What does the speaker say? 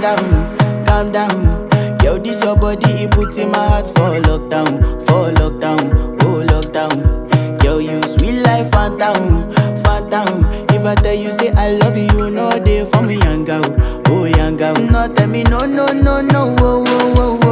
calm down. Yo, this your body, it put in my heart for lockdown, oh lockdown. Yo, you sweet life, phantom, phantom. If I tell you say I love you, no day for me, young girl, oh young girl. No tell me no, no, no, no, oh, oh, oh,